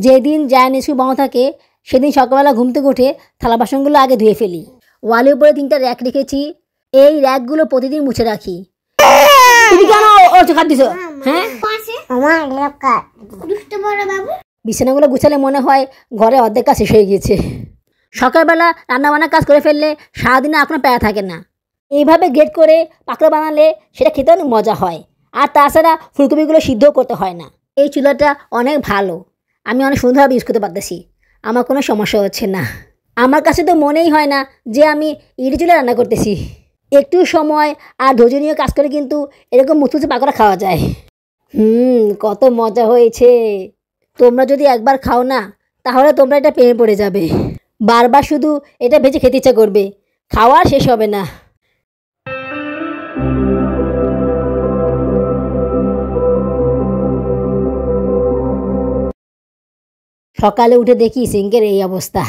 যেদিন জায়ান স্কুল বন্ধ থাকে সেদিন সকালবেলা ঘুম থেকে উঠে থালা বাসনগুলো আগে ধুয়ে ফেলি। ওয়ালের উপরে 3টা র্যাক রেখেছি, এই র্যাকগুলো প্রতিদিন মুছে রাখি। তুমি কেন ওর খাট দিছো? হ্যাঁ, বিছানাগুলো গুছালে মনে হয় ঘরে অর্ধেক কাজ শেষ হয়ে গিয়েছে। সকালবেলা রান্নাবান্নার কাজ করে ফেললে সারাদিনে আপনার প্যারা থাকে না। এইভাবে গ্রেট করে পাকড়া বানালে সেটা খেতে অনেক মজা হয়, আর তাছাড়া ফুলকপিগুলো সিদ্ধও করতে হয় না। এই চুলাটা অনেক ভালো, আমি অনেক সুন্দরভাবে ইউজ করতে পারতেছি, আমার কোনো সমস্যা হচ্ছে না। আমার কাছে তো মনেই হয় না যে আমি ইডি চুলে রান্না করতেছি। একটু সময় আর ধৈর্য নিয়ে কাজ করে কিন্তু এরকম মুচমুচে পাকোড়া খাওয়া যায়। কত মজা হয়েছে। তোমরা যদি একবার খাও না তাহলে তোমরা এটা প্রেমে পড়ে যাবে, বারবার শুধু এটা ভেজে খেতে ইচ্ছা করবে, খাওয়া শেষ হবে না। সকালে উঠে দেখি সিঙ্কের এই অবস্থা।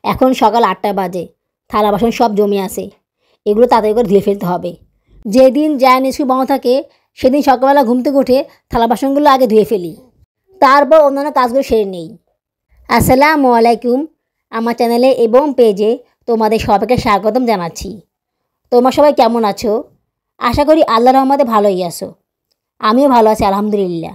এখন সকাল 8টা বাজে, থালা বাসন সব জমে আসে, এগুলো তাড়াতাড়ি করে ধুয়ে ফেলতে হবে। যেদিন জায়ান স্কুল বন্ধ থাকে সেদিন সকালবেলা ঘুম থেকে উঠে থালা বাসনগুলো আগে ধুয়ে ফেলি, তারপর অন্যান্য কাজগুলো সেরে নেই। আসসালামু আলাইকুম, আমার চ্যানেলে এবং পেজে তোমাদের সবাইকে স্বাগতম জানাচ্ছি। তোমরা সবাই কেমন আছো? আশা করি আল্লাহর রহমতে ভালোই আছো। আমিও ভালো আছি আলহামদুলিল্লাহ।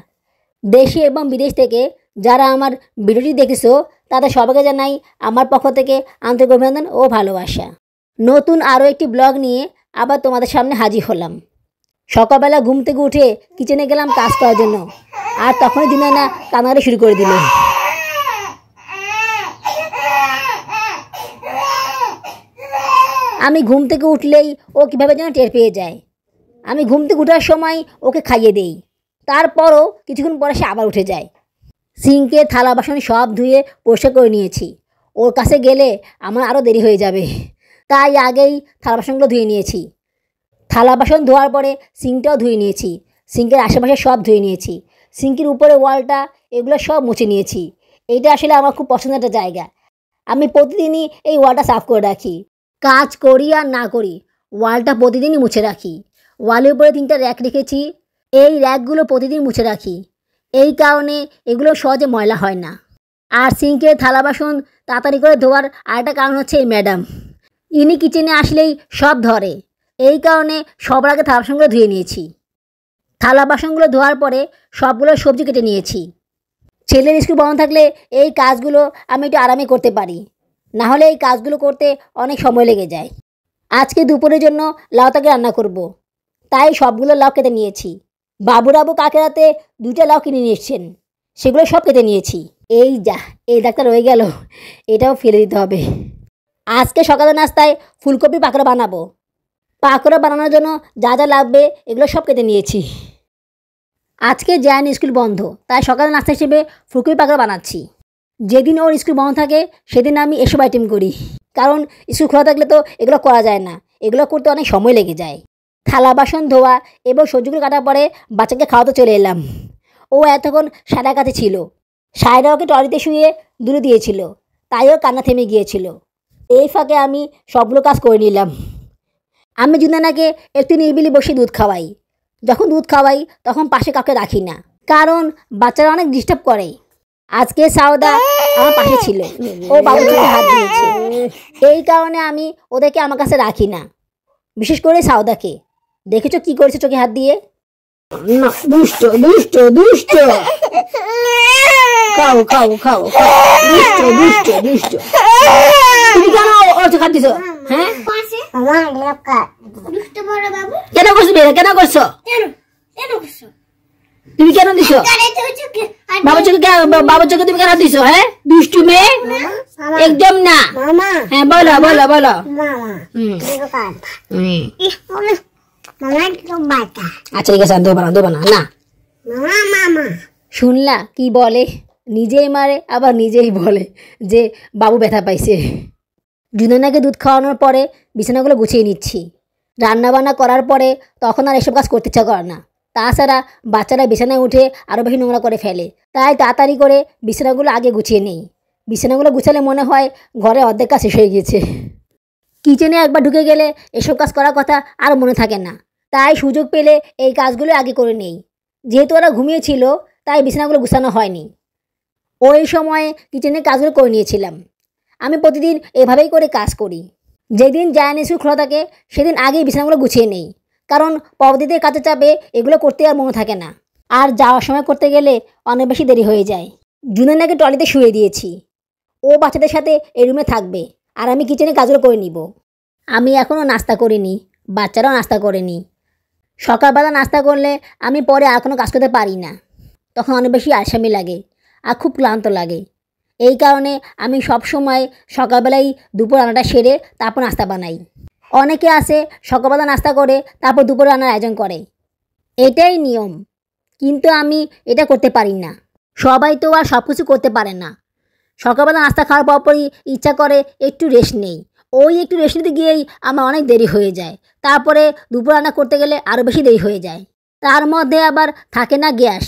দেশে এবং বিদেশ থেকে যারা আমার ভিডিওটি দেখেছো তাদের সবাইকে জানাই আমার পক্ষ থেকে আন্তরিক অভিনন্দন ও ভালোবাসা। নতুন আরও একটি ব্লগ নিয়ে আবার তোমাদের সামনে হাজির হলাম। সকালবেলা ঘুম থেকে উঠে কিচেনে গেলাম কাজ করার জন্য, আর তখনই জুনায়না কান্নাকাটি শুরু করে দিল। আমি ঘুম থেকে উঠলেই ও কীভাবে যেন টের পেয়ে যায়। আমি ঘুম থেকে ওঠার সময় ওকে খাইয়ে দেই, তারপরও কিছুক্ষণ পরে সে আবার উঠে যায়। সিঙ্কে থালা বাসন সব ধুয়ে পরিষ্কার করে নিয়েছি, ওর কাছে গেলে আমার আরও দেরি হয়ে যাবে, তাই আগেই থালা বাসনগুলো ধুয়ে নিয়েছি। থালা বাসন ধোয়ার পরে সিঙ্কটাও ধুয়ে নিয়েছি, সিঙ্কের আশেপাশে সব ধুয়ে নিয়েছি, সিঙ্কের উপরে ওয়ালটা এগুলো সব মুছে নিয়েছি। এইটা আসলে আমার খুব পছন্দের একটা জায়গা, আমি প্রতিদিনই এই ওয়ালটা সাফ করে রাখি। কাজ করি আর না করি ওয়ালটা প্রতিদিনই মুছে রাখি। ওয়ালের উপরে 3টা র্যাক রেখেছি, এই র্যাকগুলো প্রতিদিন মুছে রাখি, এই কারণে এগুলো সহজে ময়লা হয় না। আর সিঙ্কের থালা বাসন তাড়াতাড়ি করে ধোয়ার আরেকটা কারণ হচ্ছে এই ম্যাডাম, ইনি কিচেনে আসলেই সব ধরে, এই কারণে সবার আগে থালা বাসনগুলো ধুয়ে নিয়েছি। থালা বাসনগুলো ধোয়ার পরে সবগুলো সবজি কেটে নিয়েছি। ছেলের স্কুল বন্ধ থাকলে এই কাজগুলো আমি একটু আরামে করতে পারি, না হলে এই কাজগুলো করতে অনেক সময় লেগে যায়। আজকে দুপুরের জন্য লাউ তরকারি রান্না করব, তাই সবগুলো লাউ কেটে নিয়েছি। বাবুরাবু কাকেরাতে 2টা লাউ কিনে নিয়ে এসছেন, সেগুলো সব কেটে নিয়েছি। এই যা, এই দাগটা রয়ে গেল, এটাও ফেলে দিতে হবে। আজকে সকালের নাস্তায় ফুলকপি পাকোড়া বানাবো। পাকোড়া বানানোর জন্য যা যা লাগবে এগুলো সব কেটে নিয়েছি। আজকে জায়ান স্কুল বন্ধ, তাই সকালের নাস্তা হিসেবে ফুলকপি পাকোড়া বানাচ্ছি। যেদিন ওর স্কুল বন্ধ থাকে সেদিন আমি এসব আইটেম করি, কারণ স্কুল খোলা থাকলে তো এগুলো করা যায় না, এগুলো করতে অনেক সময় লেগে যায়। থালা বাসন ধোয়া এবং সবজিগুলো কাটার পরে বাচ্চাকে খাওয়াতে চলে এলাম। ও এতক্ষণ সাদার কাছে ছিল, সায়রা ওকে টয়লেটে শুয়ে দূরে দিয়েছিল, তাই ও কান্না থেমে গিয়েছিল। এই ফাঁকে আমি সবগুলো কাজ করে নিলাম। আমি জুনায়নাকে একটু নিরিবিলি বসে দুধ খাওয়াই। যখন দুধ খাওয়াই তখন পাশে কাউকে রাখি না, কারণ বাচ্চারা অনেক ডিস্টার্ব করে। আজকে সাউদা আমার পাশে ছিল, ও বাবুর চোখে হাত দিয়েছে, এই কারণে আমি ওদেরকে আমার কাছে রাখি না, বিশেষ করে সাউদাকে। দেখেছো কি করেছে চোখে হাত দিয়ে? না, দুষ্ট দুষ্ট দুষ্ট, খাও খাও খাও, দুষ্ট দুষ্ট দুষ্ট। তুমি কেন ওর চোখে হাত দিছো? হ্যাঁ, কেন করছো? কেন করছো? তুমি কেন দিছো বাবার চোখে? তুমি কেন দিছো? হ্যাঁ, দুষ্টু মেয়ে একদম না। হ্যাঁ, বলো বলো বলো। আচ্ছা ঠিক আছে, দেবো না না। শুনলা কি বলে? নিজেই মারে আবার নিজেই বলে যে বাবু ব্যথা পাইছে। জুনায়নাকে দুধ খাওয়ানোর পরে বিছানাগুলো গুছিয়ে নিচ্ছি। রান্নাবান্না করার পরে তখন আর এসব কাজ করতে ইচ্ছা করে না, তাছাড়া বাচ্চারা বিছানায় উঠে আরও বেশি নোংরা করে ফেলে, তাই তাড়াতাড়ি করে বিছানাগুলো আগে গুছিয়ে নেই। বিছানাগুলো গুছালে মনে হয় ঘরে অর্ধেক কাজ শেষ হয়ে গেছে। কিচেনে একবার ঢুকে গেলে এসব কাজ করার কথা আর মনে থাকে না, তাই সুযোগ পেলে এই কাজগুলো আগে করে নেই। যেহেতু ওরা ঘুমিয়েছিল তাই বিছানাগুলো গুছানো হয়নি। ওই সময়ে কিচেনের কাজগুলো করে নিয়েছিলাম। আমি প্রতিদিন এভাবেই করে কাজ করি। যেদিন জায়ান স্কুল খোলা থাকে সেদিন আগেই বিছানাগুলো গুছিয়ে নেই, কারণ পরবর্তীতে কাজের চাপে এগুলো করতে আর মনে থাকে না। আর যাওয়ার সময় করতে গেলে অনেক বেশি দেরি হয়ে যায়। জুনানাকে ট্রলিতে শুয়ে দিয়েছি, ও বাচ্চাদের সাথে এই রুমে থাকবে আর আমি কিচেনে কাজগুলো করে নিব। আমি এখনও নাস্তা করিনি, বাচ্চারাও নাস্তা করেনি। সকালবেলা নাস্তা করলে আমি পরে আর কোনো কাজ করতে পারি না, তখন অনেক বেশি আলসামি লাগে আর খুব ক্লান্ত লাগে। এই কারণে আমি সব সময় সকালবেলাই দুপুর রান্নাটা সেরে তারপর নাস্তা বানাই। অনেকে আসে সকালবেলা নাস্তা করে তারপর দুপুর রান্নার আয়োজন করে, এটাই নিয়ম, কিন্তু আমি এটা করতে পারি না। সবাই তো আর সব কিছু করতে পারে না। সকালবেলা নাস্তা খাওয়ার পরপরই ইচ্ছা করে একটু রেস্ট নেই, ওই একটু রেস্ট নিতে গিয়েই আমার অনেক দেরি হয়ে যায়। তারপরে দুপুর রান্না করতে গেলে আরও বেশি দেরি হয়ে যায়। তার মধ্যে আবার থাকে না গ্যাস।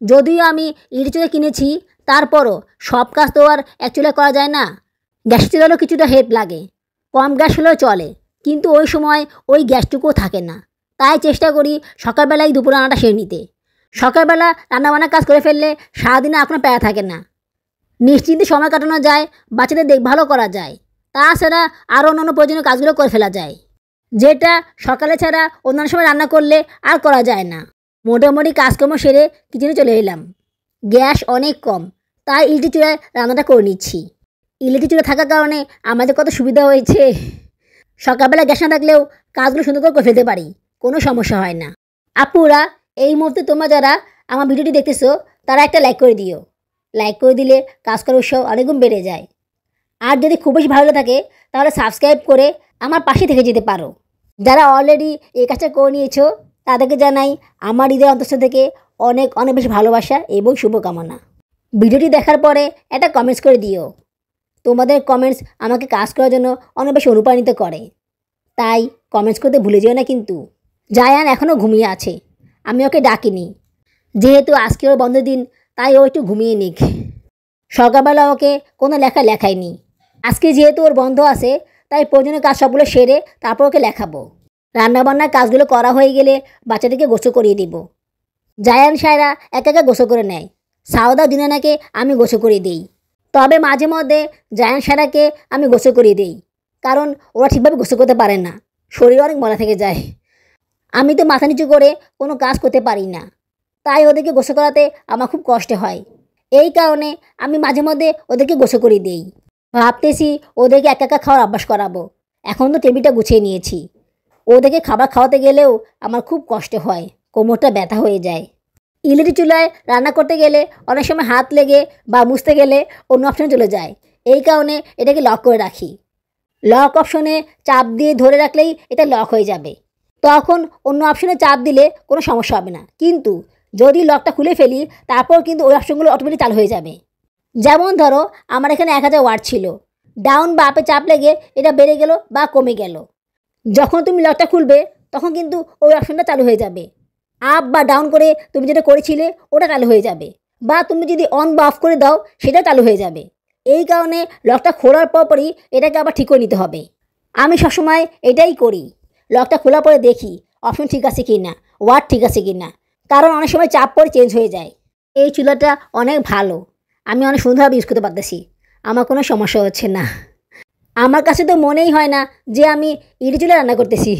যদিও আমি ইলেকট্রিক চুলা কিনেছি, তারপরও সব কাজ তো আর এক চুলায় করা যায় না। গ্যাসের চুলারও কিছুটা হেল্প লাগে, কম গ্যাস হলেও চলে, কিন্তু ওই সময় ওই গ্যাসটুকুও থাকে না। তাই চেষ্টা করি সকালবেলায় দুপুর রান্নাটা সেরে নিতে। সকালবেলা রান্নাবান্নার কাজ করে ফেললে সারাদিনে আর কোনো প্যারা থাকে না, নিশ্চিন্তে সময় কাটানো যায়, বাচ্চাদের দেখভালও করা যায়। তাছাড়া আরও অন্যান্য প্রয়োজনীয় কাজগুলো করে ফেলা যায়, যেটা সকালে ছাড়া অন্যান্য সময় রান্না করলে আর করা যায় না। মোটামুটি কাজকর্ম সেরে কিচেনে চলে এলাম। গ্যাস অনেক কম, তাই ইলেকট্রিক চুলায় রান্নাটা করে নিচ্ছি। ইলেকট্রিক চুলা থাকার কারণে আমাদের কত সুবিধা হয়েছে। সকালবেলা গ্যাস না থাকলেও কাজগুলো সুন্দর করে ফেলতে পারি, কোনো সমস্যা হয় না। আপুরা, এই মুহূর্তে তোমরা যারা আমার ভিডিওটি দেখতেছো তারা একটা লাইক করে দিও। লাইক করে দিলে কাজ করার উৎসাহ অনেকগুণ বেড়ে যায়। আর যদি খুব বেশি ভালো থাকে তাহলে সাবস্ক্রাইব করে আমার পাশে থেকে যেতে পারো। যারা অলরেডি এই কাজটা করে নিয়েছো তাদেরকে জানাই আমার হৃদয় অন্তঃস্থল থেকে অনেক অনেক বেশি ভালোবাসা এবং শুভকামনা। ভিডিওটি দেখার পরে একটা কমেন্টস করে দিও। তোমাদের কমেন্টস আমাকে কাজ করার জন্য অনেক বেশি অনুপ্রাণিত করে, তাই কমেন্টস করতে ভুলে যেও না কিন্তু। জায়ান এখনও ঘুমিয়ে আছে, আমি ওকে ডাকিনি, যেহেতু আজকে ওর বন্ধের দিন তাই ও একটু ঘুমিয়ে নিক। সকালবেলা ওকে কোনো লেখা লেখাইনি, আজকে যেহেতু ওর বন্ধ আছে তাই প্রয়োজনীয় কাজ সবগুলো সেরে তারপর ওকে লেখাবো। রান্নাবান্নার কাজগুলো করা হয়ে গেলে বাচ্চাদেরকে গোসল করিয়ে দিব। জায়ান সায়রা একা একা গোসল করে নেয়, সাউদা জুনানাকে আমি গোসল করিয়ে দিই। তবে মাঝে মধ্যে জায়ান সায়রাকে আমি গোসল করিয়ে দিই, কারণ ওরা ঠিকভাবে গোসল করতে পারে না, শরীর অনেক ময়লা থেকে যায়। আমি তো মাথা নিচু করে কোনো কাজ করতে পারি না, তাই ওদেরকে গোসল করাতে আমার খুব কষ্ট হয়। এই কারণে আমি মাঝে মধ্যে ওদেরকে গোসল করিয়ে দিই। ভাবতেছি ওদেরকে একা একা খাওয়ার অভ্যাস করাবো। এখন তো টেবিলটা গুছিয়ে নিয়েছি, ওদেরকে খাবার খাওয়াতে গেলেও আমার খুব কষ্ট হয়, কোমরটা ব্যথা হয়ে যায়। ইলেকট্রিক চুলায় রান্না করতে গেলে অনেক সময় হাত লেগে বা মুছতে গেলে অন্য অপশনে চলে যায়, এই কারণে এটাকে লক করে রাখি। লক অপশনে চাপ দিয়ে ধরে রাখলেই এটা লক হয়ে যাবে, তখন অন্য অপশনে চাপ দিলে কোনো সমস্যা হবে না। কিন্তু যদি লকটা খুলে ফেলি তারপর কিন্তু ওই অপশনগুলো অটোমেটিক চালু হয়ে যাবে। যেমন ধরো আমার এখানে 1000 ওয়াট ছিল, ডাউন বা আপে চাপ লেগে এটা বেড়ে গেল বা কমে গেল। যখন তুমি লকটা খুলবে তখন কিন্তু ওই অপশনটা চালু হয়ে যাবে। আপ বা ডাউন করে তুমি যেটা করেছিলে ওটা চালু হয়ে যাবে, বা তুমি যদি অন বা অফ করে দাও সেটা চালু হয়ে যাবে। এই কারণে লকটা খোলার পরই এটাকে আবার ঠিক করে নিতে হবে। আমি সবসময় এটাই করি, লকটা খোলার পরে দেখি অপশন ঠিক আছে কি না, ওয়াট ঠিক আছে কি না, কারণ অনেক সময় চাপ পরে চেঞ্জ হয়ে যায়। এই চুলাটা অনেক ভালো, আমি অনেক সুন্দরভাবে ইউজ করতে পারতেছি, আমার কোনো সমস্যা হচ্ছে না। আমার কাছে তো মনেই হয় না যে আমি ইডি চুলে রান্না করতেছি।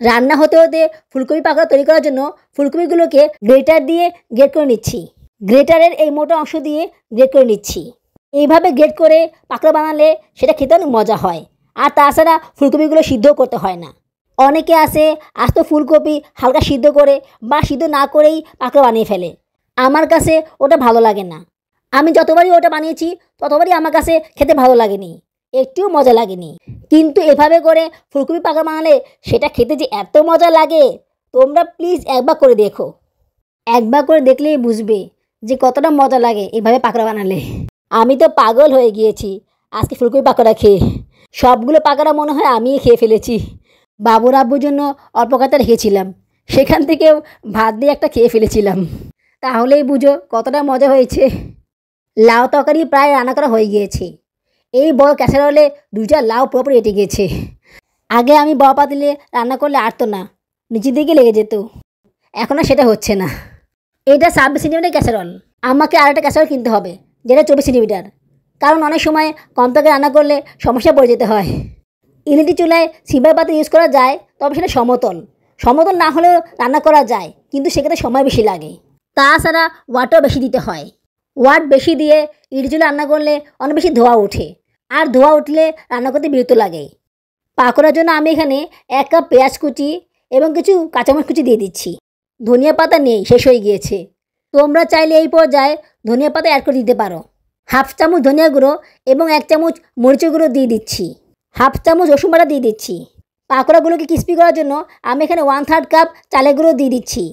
রান্না হতে হতে ফুলকপি পাকোড়া তৈরি করার জন্য ফুলকপিগুলোকে গ্রেটার দিয়ে গ্রেট করে নিচ্ছি। গ্রেটারের এই মোটা অংশ দিয়ে গ্রেট করে নিচ্ছি। এইভাবে গ্রেট করে পাকোড়া বানালে সেটা খেতে অনেক মজা হয়, আর তাছাড়া ফুলকপিগুলো সিদ্ধও করতে হয় না। অনেকে আছে আস্ত ফুলকপি হালকা সিদ্ধ করে বা সিদ্ধ না করেই পাকোড়া বানিয়ে ফেলে, আমার কাছে ওটা ভালো লাগে না। আমি যতবারই ওটা বানিয়েছি ততবারই আমার কাছে খেতে ভালো লাগেনি, একটুও মজা লাগেনি। কিন্তু এভাবে করে ফুলকপি পাকোড়া বানালে সেটা খেতে যে এত মজা লাগে, তোমরা প্লিজ একবার করে দেখো। একবার করে দেখলেই বুঝবে যে কতটা মজা লাগে এভাবে পাকোড়া বানালে। আমি তো পাগল হয়ে গিয়েছি আজকে ফুলকপি পাকোড়া খেয়ে, সবগুলো পাকোড়া মনে হয় আমিই খেয়ে ফেলেছি। বাবুর আব্বুর জন্য অল্প কাটা রেখেছিলাম, সেখান থেকেও ভাত দিয়ে একটা খেয়ে ফেলেছিলাম। তাহলেই বুঝো কতটা মজা হয়েছে। লাউ তরকারি প্রায় রান্না করা হয়ে গিয়েছে। এই বড় ক্যাসারোলে 2টা লাউ পুরোপুরি এঁটে গেছে। আগে আমি বড় পাতিলে রান্না করলে আটতো না, নিচের দিকে লেগে যেত, এখন আর সেটা হচ্ছে না। এটা 26 সেন্টিমিটার ক্যাসারোল, আমাকে আরেকটা ক্যাসারোল কিনতে হবে, যেটা 24 সেন্টিমিটার। কারণ অনেক সময় কম তাকে রান্না করলে সমস্যা পড়ে যেতে হয়। ইলেকট্রিক চুলায় সিলভার পাতিল ইউজ করা যায়, তবে সেটা সমতল। সমতল না হলেও রান্না করা যায়, কিন্তু সেক্ষেত্রে সময় বেশি লাগে। তাছাড়া ওয়াটও বেশি দিতে হয়। ওয়াট বেশি দিয়ে ইলেকট্রিক চুলা রান্না করলে অনেক বেশি ধোঁয়া ওঠে, আর ধোঁয়া উঠলে রান্না করতে বিরক্ত লাগে। পাকোড়ার জন্য আমি এখানে 1 কাপ পেঁয়াজ কুচি এবং কিছু কাঁচামরিচ কুচি দিয়ে দিচ্ছি। ধনিয়া পাতা নেই, শেষ হয়ে গিয়েছে। তোমরা চাইলে এই পর্যায়ে ধনিয়া পাতা অ্যাড করে দিতে পারো। হাফ চামচ ধনিয়া গুঁড়ো এবং 1 চামচ মরিচের গুঁড়ো দিয়ে দিচ্ছি। হাফ চামচ রসুন বাটা দিয়ে দিচ্ছি। পাকোড়াগুলোকে ক্রিস্পি করার জন্য আমি এখানে 1/3 কাপ চালের গুঁড়ো দিয়ে দিচ্ছি।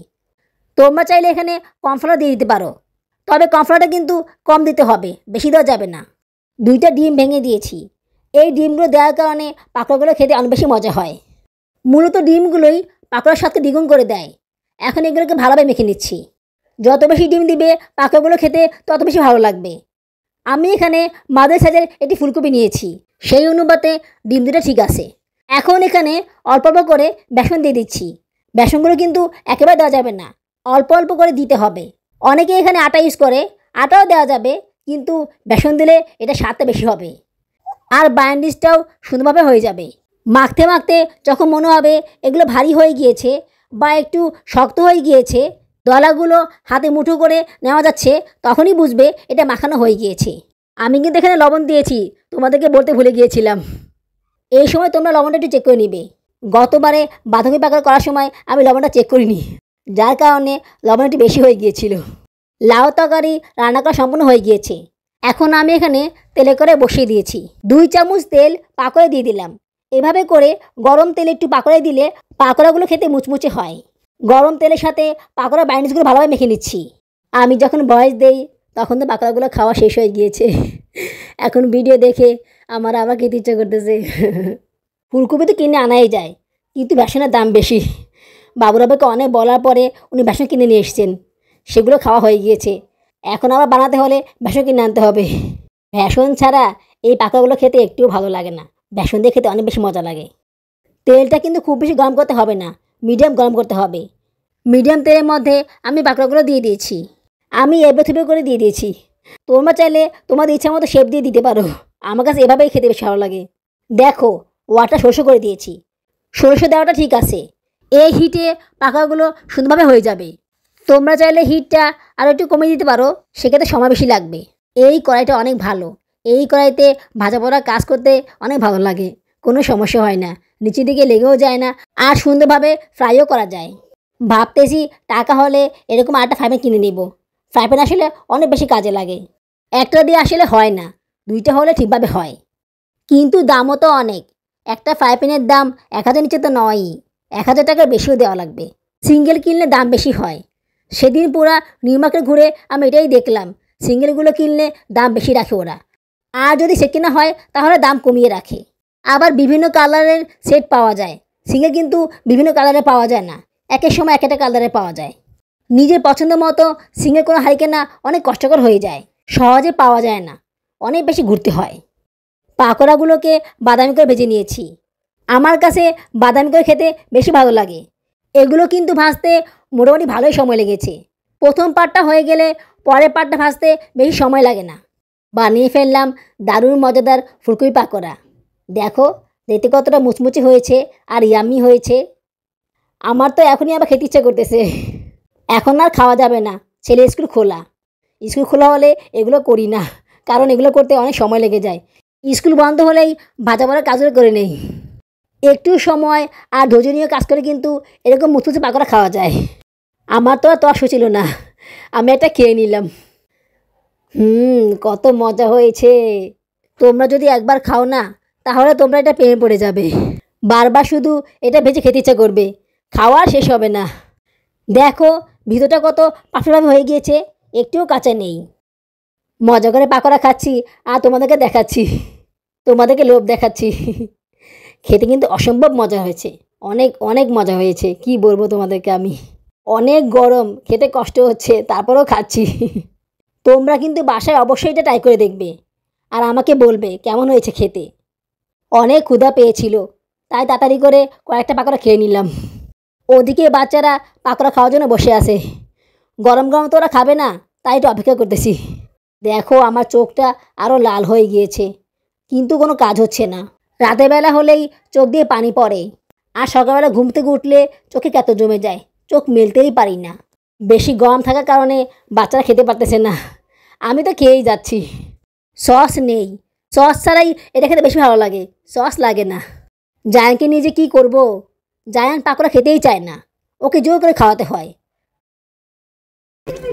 তোমরা চাইলে এখানে কর্নফ্লাওয়ার দিয়ে দিতে পারো, তবে কর্নফ্লাওয়ারটা কিন্তু কম দিতে হবে, বেশি দেওয়া যাবে না। 2টা ডিম ভেঙে দিয়েছি। এই ডিমগুলো দেওয়ার কারণে পাকোড়াগুলো খেতে অনেক বেশি মজা হয়। মূলত ডিমগুলোই পাকোড়ার স্বাদকে দ্বিগুণ করে দেয়। এখন এগুলোকে ভালোভাবে মেখে নিচ্ছি। যত বেশি ডিম দিবে পাকোড়াগুলো খেতে তত বেশি ভালো লাগবে। আমি এখানে মাঝারি সাইজের একটি ফুলকপি নিয়েছি, সেই অনুপাতে ডিম দুটো ঠিক আছে। এখন এখানে অল্প অল্প করে বেসন দিয়ে দিচ্ছি। বেসনগুলো কিন্তু একেবারে দেওয়া যাবে না, অল্প অল্প করে দিতে হবে। অনেকে এখানে আটা ইউজ করে, আটাও দেওয়া যাবে, কিন্তু বেসন দিলে এটা স্বাদটা বেশি হবে, আর বায়ান্ডিসটাও সুন্দরভাবে হয়ে যাবে। মাখতে মাখতে যখন মনে হবে এগুলো ভারী হয়ে গিয়েছে বা একটু শক্ত হয়ে গিয়েছে, দলাগুলো হাতে মুঠো করে নেওয়া যাচ্ছে, তখনই বুঝবে এটা মাখানো হয়ে গিয়েছে। আমি কিন্তু এখানে লবণ দিয়েছি, তোমাদেরকে বলতে ভুলে গিয়েছিলাম। এই সময় তোমরা লবণটা একটু চেক করে নিবে। গতবারে বাঁধাকপি পাকোড়া করার সময় আমি লবণটা চেক করিনি, যার কারণে লবণ একটু বেশি হয়ে গিয়েছিল। লাউ তরকারি রান্না করা সম্পূর্ণ হয়ে গিয়েছে। এখন আমি এখানে তেলে করে বসিয়ে দিয়েছি। 2 চামচ তেল পাকোড়ায় দিয়ে দিলাম। এভাবে করে গরম তেলে একটু পাকোড়ায় দিলে পাকোড়াগুলো খেতে মুচমুচে হয়। গরম তেলের সাথে পাকোড়া বাইন্ডিসগুলো ভালোভাবে মেখে নিচ্ছি। আমি যখন ভয়েস দেই তখন তো পাকোড়াগুলো খাওয়া শেষ হয়ে গিয়েছে। এখন ভিডিও দেখে আমার আবার খেতে ইচ্ছা করতেছে। ফুলকপি তো কিনে আনাই যায়, কিন্তু বেসনের দাম বেশি। বাবুরাবাকে অনেক বলার পরে উনি বেসন কিনে নিয়ে এসেছেন, সেগুলো খাওয়া হয়ে গিয়েছে। এখন আবার বানাতে হলে বেসন কিনে আনতে হবে। বেসন ছাড়া এই পাকোড়াগুলো খেতে একটুও ভালো লাগে না, বেসন দিয়ে খেতে অনেক বেশি মজা লাগে। তেলটা কিন্তু খুব বেশি গরম করতে হবে না, মিডিয়াম গরম করতে হবে। মিডিয়াম তেলের মধ্যে আমি পাকোড়াগুলো দিয়ে দিয়েছি। আমি এবে থুবে করে দিয়ে দিয়েছি। তোমরা চাইলে তোমাদের ইচ্ছা মতো শেপ দিয়ে দিতে পারো, আমার কাছে এভাবেই খেতে বেশি ভালো লাগে। দেখো ওয়াটার সরষে করে দিয়েছি, সরষে দেওয়াটা ঠিক আছে। এই হিটে পাকোড়াগুলো সুন্দরভাবে হয়ে যাবে। তোমরা চাইলে হিটটা আরও একটু কমিয়ে দিতে পারো, সেক্ষেত্রে সময় বেশি লাগবে। এই কড়াইটা অনেক ভালো, এই কড়াইতে ভাজা পোড়া কাজ করতে অনেক ভালো লাগে, কোনো সমস্যা হয় না, নিচের দিকে লেগেও যায় না, আর সুন্দরভাবে ফ্রাইও করা যায়। ভাবতেছি টাকা হলে এরকম আরেকটা ফ্রাই প্যান কিনে নিব। ফ্রাই প্যান আসলে অনেক বেশি কাজে লাগে, একটা দিয়ে আসলে হয় না, 2টা হলে ঠিকভাবে হয়। কিন্তু দামও তো অনেক, একটা ফ্রাই প্যানের দাম 1000 নিচে তো নয়ই, 1000 টাকার বেশিও দেওয়া লাগবে। সিঙ্গেল কিনলে দাম বেশি হয়। সেদিন পুরা নিউ মার্কেট ঘুরে আমি এটাই দেখলাম, সিঙ্গেলগুলো কিনলে দাম বেশি রাখে ওরা, আর যদি সে কেনা হয় তাহলে দাম কমিয়ে রাখে। আবার বিভিন্ন কালারের সেট পাওয়া যায়, সিঙ্গেল কিন্তু বিভিন্ন কালারে পাওয়া যায় না, এক এক সময় এক একটা কালারে পাওয়া যায়। নিজের পছন্দ মতো সিঙ্গেল কোনো হাঁড়ি কেনা অনেক কষ্টকর হয়ে যায়, সহজে পাওয়া যায় না, অনেক বেশি ঘুরতে হয়। পাকোড়াগুলোকে বাদামি করে ভেজে নিয়েছি। আমার কাছে বাদামি করে খেতে বেশি ভালো লাগে। এগুলো কিন্তু ভাজতে মোটামুটি ভালোই সময় লেগেছে। প্রথম পার্টটা হয়ে গেলে পরের পার্টটা ভাজতে বেশি সময় লাগে না। বানিয়ে ফেললাম দারুণ মজাদার ফুলকপি পাকোড়া। দেখো দেখতে কতটা মুচমুচে হয়েছে আর ইয়ামি হয়েছে। আমার তো এখনই আবার খেতে ইচ্ছা করতেছে। এখন আর খাওয়া যাবে না, ছেলে স্কুল খোলা। স্কুল খোলা হলে এগুলো করি না, কারণ এগুলো করতে অনেক সময় লেগে যায়। স্কুল বন্ধ হলেই ভাজা পড়ার কাজগুলো করে নেই। একটু সময় আর ধৈর্য নিয়ে কাজ করে কিন্তু এরকম মুচমুচে পাকোড়া খাওয়া যায়। আমার তো আর তর্স ছিল না, আমি একটা খেয়ে নিলাম। কত মজা হয়েছে। তোমরা যদি একবার খাও না তাহলে তোমরা এটা প্রেমে পড়ে যাবে, বারবার শুধু এটা ভেজে খেতে ইচ্ছা করবে, খাওয়া শেষ হবে না। দেখো ভিতরটা কত পাতলাভাবে হয়ে গিয়েছে, একটুও কাঁচা নেই। মজা করে পাকোড়া খাচ্ছি আর তোমাদেরকে দেখাচ্ছি, তোমাদেরকে লোভ দেখাচ্ছি। খেতে কিন্তু অসম্ভব মজা হয়েছে, অনেক অনেক মজা হয়েছে, কি বলবো তোমাদেরকে আমি। অনেক গরম, খেতে কষ্ট হচ্ছে, তারপরেও খাচ্ছি। তোমরা কিন্তু বাসায় অবশ্যই এটা ট্রাই করে দেখবে, আর আমাকে বলবে কেমন হয়েছে খেতে। অনেক ক্ষুধা পেয়েছিল, তাই তাড়াতাড়ি করে কয়েকটা পাকোড়া খেয়ে নিলাম। ওদিকে বাচ্চারা পাকোড়া খাওয়ার জন্য বসে আছে, গরম গরম তো ওরা খাবে না, তাই একটু অপেক্ষা করতেছি। দেখো আমার চোখটা আরও লাল হয়ে গিয়েছে, কিন্তু কোনো কাজ হচ্ছে না। রাতের বেলা হলেই চোখ দিয়ে পানি পড়ে, আর সকালবেলা ঘুম থেকে উঠলে চোখে কেতো জমে যায়, চোখ মেলতেই পারি না। বেশি গরম থাকার কারণে বাচ্চারা খেতে পারতেছে না, আমি তো খেয়েই যাচ্ছি। সস নেই, সস ছাড়াই এটা খেতে বেশি ভালো লাগে, সস লাগে না। জায়ানকে নিয়ে যে কী করবো, জায়ান পাকোড়া খেতেই চায় না, ওকে জোর করে খাওয়াতে হয়।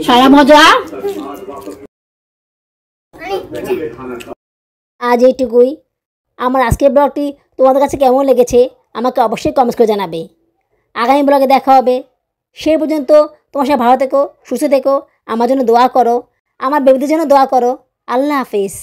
সারা মজা। আজ এইটুকুই। আমার আজকের ব্লগটি তোমাদের কাছে কেমন লেগেছে আমাকে অবশ্যই কমেন্টস করে জানাবে। আগামী ব্লগে দেখা হবে। সেই পর্যন্ত তোমার সাথে ভালো থেকো, সুস্থ থেকো, আমার জন্য দোয়া করো, আমার বেবিদের জন্য দোয়া করো। আল্লাহ হাফিজ।